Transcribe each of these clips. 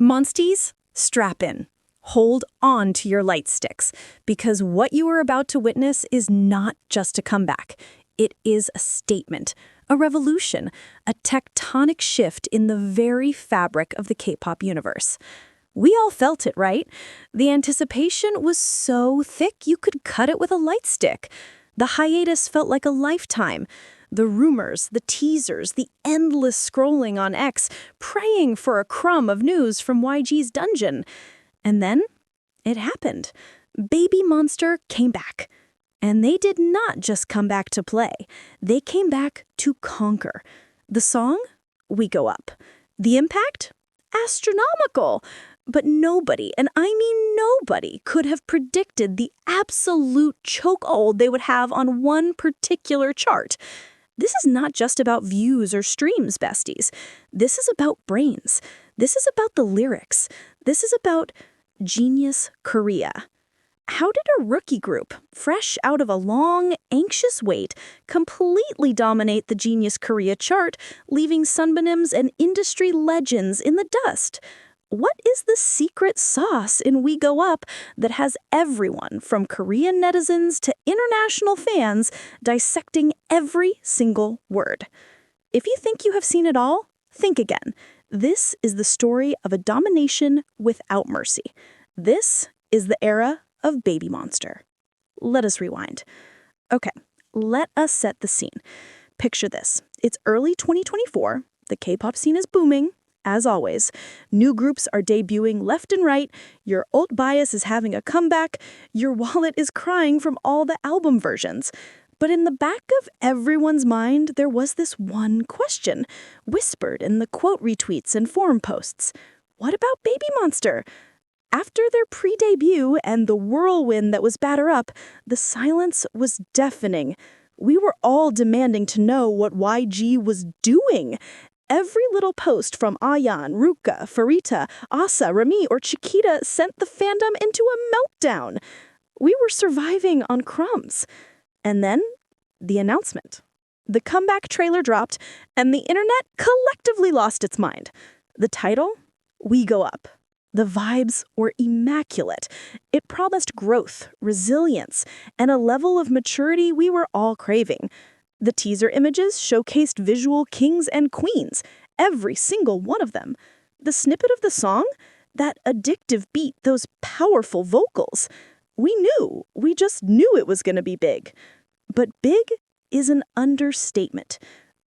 Monsties, strap in. Hold on to your light sticks, because what you are about to witness is not just a comeback. It is a statement, a revolution, a tectonic shift in the very fabric of the K-pop universe. We all felt it, right? The anticipation was so thick you could cut it with a light stick. The hiatus felt like a lifetime. The rumors, the teasers, the endless scrolling on X, praying for a crumb of news from YG's dungeon. And then it happened. BABYMONSTER came back. And they did not just come back to play. They came back to conquer. The song? We Go Up. The impact? Astronomical. But nobody, and I mean nobody, could have predicted the absolute chokehold they would have on one particular chart. This is not just about views or streams, besties. This is about brains. This is about the lyrics. This is about Genius Korea. How did a rookie group, fresh out of a long, anxious wait, completely dominate the Genius Korea chart, leaving Sunbanims and industry legends in the dust? What is the secret sauce in We Go Up that has everyone from Korean netizens to international fans dissecting every single word? If you think you have seen it all, think again. This is the story of a domination without mercy. This is the era of BABYMONSTER. Let us rewind. Okay, let us set the scene. Picture this. It's early 2024. The K-pop scene is booming. As always, new groups are debuting left and right, your old bias is having a comeback, your wallet is crying from all the album versions. But in the back of everyone's mind, there was this one question, whispered in the quote retweets and forum posts. What about BABYMONSTER? After their pre-debut and the whirlwind that was Batter Up, the silence was deafening. We were all demanding to know what YG was doing. Every little post from Ahyeon, Ruka, Pharita, Asa, Remy, or Chiquita sent the fandom into a meltdown. We were surviving on crumbs. And then, the announcement. The comeback trailer dropped, and the internet collectively lost its mind. The title? We Go Up. The vibes were immaculate. It promised growth, resilience, and a level of maturity we were all craving. The teaser images showcased visual kings and queens, every single one of them. The snippet of the song? That addictive beat, those powerful vocals. We just knew it was going to be big. But big is an understatement.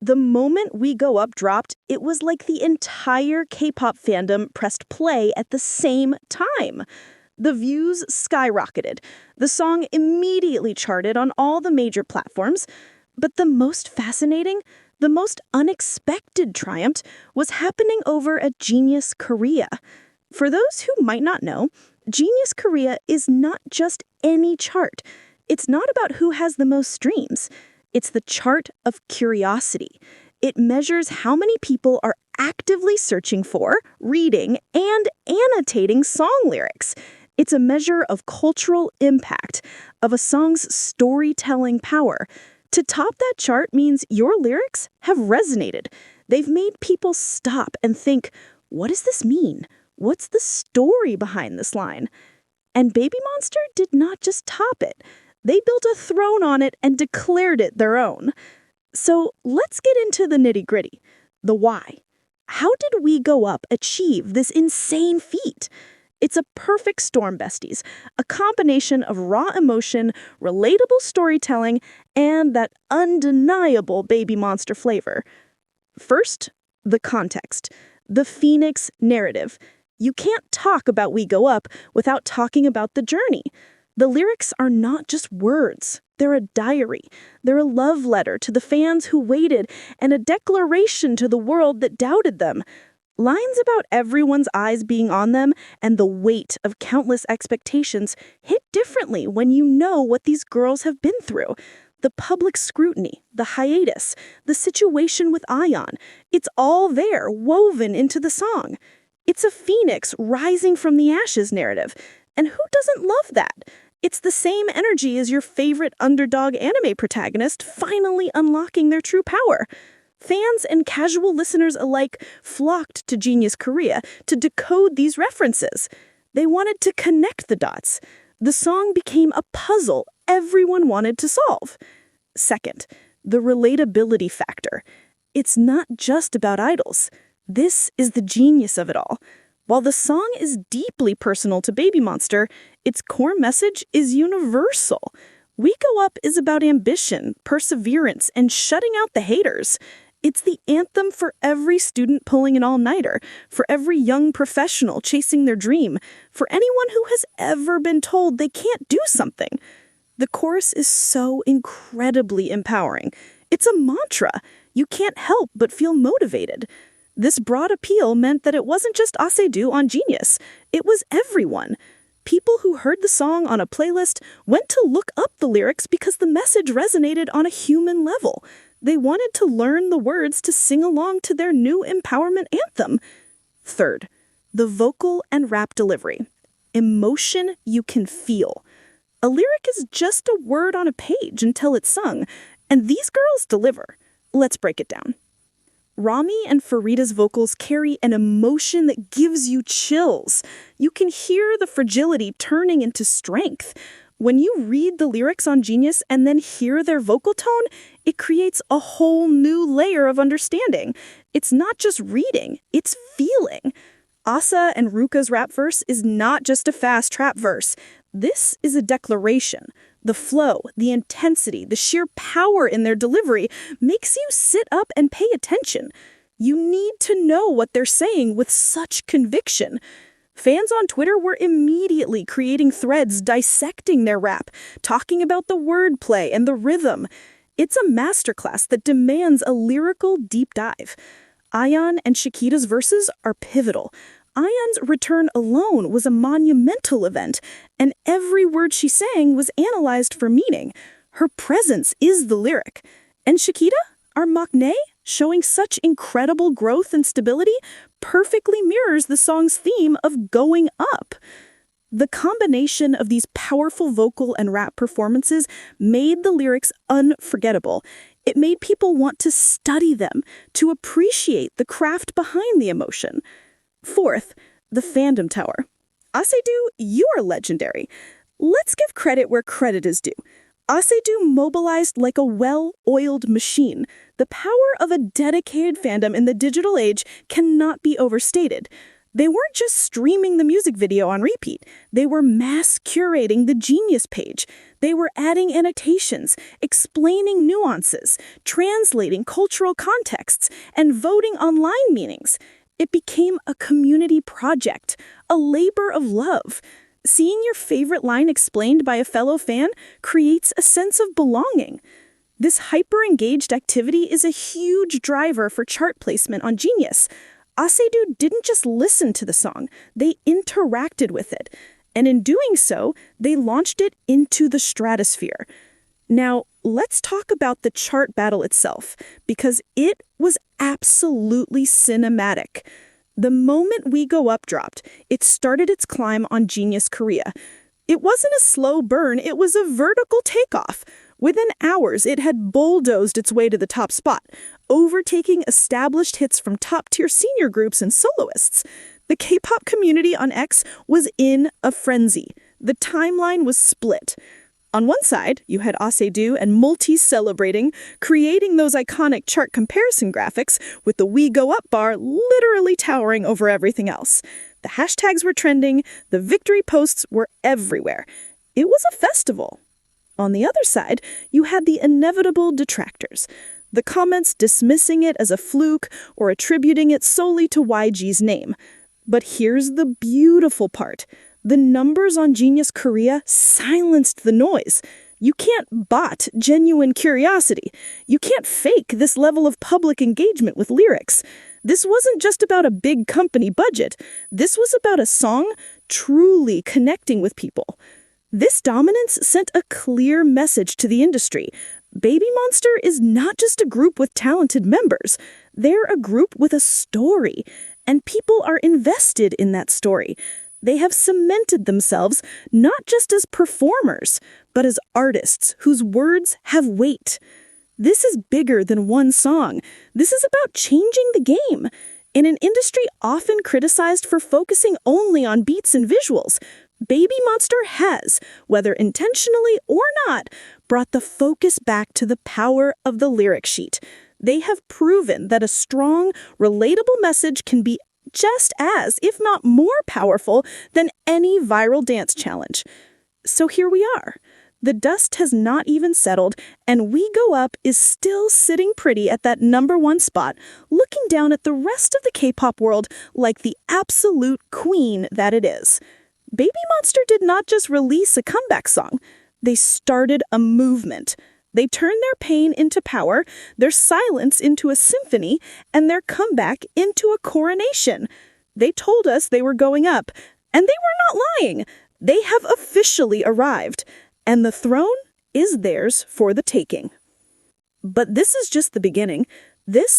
The moment We Go Up dropped, it was like the entire K-pop fandom pressed play at the same time. The views skyrocketed. The song immediately charted on all the major platforms. But the most fascinating, the most unexpected triumph was happening over at Genius Korea. For those who might not know, Genius Korea is not just any chart. It's not about who has the most streams. It's the chart of curiosity. It measures how many people are actively searching for, reading, and annotating song lyrics. It's a measure of cultural impact, of a song's storytelling power. To top that chart means your lyrics have resonated. They've made people stop and think, what does this mean? What's the story behind this line? And BABYMONSTER did not just top it. They built a throne on it and declared it their own. So let's get into the nitty-gritty. The why. How did We Go Up achieve this insane feat? It's a perfect storm, besties. A combination of raw emotion, relatable storytelling, and that undeniable BABYMONSTER flavor. First, the context. The Phoenix narrative. You can't talk about We Go Up without talking about the journey. The lyrics are not just words. They're a diary. They're a love letter to the fans who waited and a declaration to the world that doubted them. Lines about everyone's eyes being on them and the weight of countless expectations hit differently when you know what these girls have been through. The public scrutiny, the hiatus, the situation with Ahyeon, it's all there, woven into the song. It's a phoenix rising from the ashes narrative. And who doesn't love that? It's the same energy as your favorite underdog anime protagonist finally unlocking their true power. Fans and casual listeners alike flocked to Genius Korea to decode these references. They wanted to connect the dots. The song became a puzzle everyone wanted to solve. Second, the relatability factor. It's not just about idols. This is the genius of it all. While the song is deeply personal to BABYMONSTER, its core message is universal. We Go Up is about ambition, perseverance, and shutting out the haters. It's the anthem for every student pulling an all-nighter, for every young professional chasing their dream, for anyone who has ever been told they can't do something. The chorus is so incredibly empowering. It's a mantra. You can't help but feel motivated. This broad appeal meant that it wasn't just Ahyeon on Genius. It was everyone. People who heard the song on a playlist went to look up the lyrics because the message resonated on a human level. They wanted to learn the words to sing along to their new empowerment anthem. Third, the vocal and rap delivery. Emotion you can feel. A lyric is just a word on a page until it's sung, and these girls deliver. Let's break it down. Rami and Pharita's vocals carry an emotion that gives you chills. You can hear the fragility turning into strength. When you read the lyrics on Genius and then hear their vocal tone, it creates a whole new layer of understanding. It's not just reading, it's feeling. Asa and Ruka's rap verse is not just a fast trap verse. This is a declaration. The flow, the intensity, the sheer power in their delivery makes you sit up and pay attention. You need to know what they're saying with such conviction. Fans on Twitter were immediately creating threads dissecting their rap, talking about the wordplay and the rhythm. It's a masterclass that demands a lyrical deep dive. Ahyeon and Chiquita's verses are pivotal. Ahyeon's return alone was a monumental event, and every word she sang was analyzed for meaning. Her presence is the lyric. And Chiquita, our maknae, showing such incredible growth and stability, perfectly mirrors the song's theme of going up. The combination of these powerful vocal and rap performances made the lyrics unforgettable. It made people want to study them, to appreciate the craft behind the emotion. Fourth, the fandom tower. Ahyeon, you are legendary. Let's give credit where credit is due. Ahyeon mobilized like a well-oiled machine. The power of a dedicated fandom in the digital age cannot be overstated. They weren't just streaming the music video on repeat. They were mass curating the Genius page. They were adding annotations, explaining nuances, translating cultural contexts, and voting online meanings. It became a community project, a labor of love. Seeing your favorite line explained by a fellow fan creates a sense of belonging. This hyper-engaged activity is a huge driver for chart placement on Genius. Ahyeon didn't just listen to the song, they interacted with it. And in doing so, they launched it into the stratosphere. Now, let's talk about the chart battle itself, because it was absolutely cinematic. The moment We Go Up dropped, it started its climb on Genius Korea. It wasn't a slow burn, it was a vertical takeoff. Within hours, it had bulldozed its way to the top spot, overtaking established hits from top-tier senior groups and soloists. The K-pop community on X was in a frenzy. The timeline was split. On one side, you had Ahyeon and Multi celebrating, creating those iconic chart comparison graphics with the We Go Up bar literally towering over everything else. The hashtags were trending, the victory posts were everywhere. It was a festival. On the other side, you had the inevitable detractors. The comments dismissing it as a fluke or attributing it solely to YG's name. But here's the beautiful part. The numbers on Genius Korea silenced the noise. You can't bot genuine curiosity. You can't fake this level of public engagement with lyrics. This wasn't just about a big company budget. This was about a song truly connecting with people. This dominance sent a clear message to the industry. BABYMONSTER is not just a group with talented members. They're a group with a story, and people are invested in that story. They have cemented themselves not just as performers, but as artists whose words have weight. This is bigger than one song. This is about changing the game. In an industry often criticized for focusing only on beats and visuals, BABYMONSTER has, whether intentionally or not, brought the focus back to the power of the lyric sheet. They have proven that a strong, relatable message can be just as, if not more powerful than any viral dance challenge. So here we are. The dust has not even settled, and We Go Up is still sitting pretty at that #1 spot, looking down at the rest of the K-pop world like the absolute queen that it is. BABYMONSTER did not just release a comeback song. They started a movement. They turned their pain into power, their silence into a symphony, and their comeback into a coronation. They told us they were going up, and they were not lying. They have officially arrived, and the throne is theirs for the taking. But this is just the beginning. This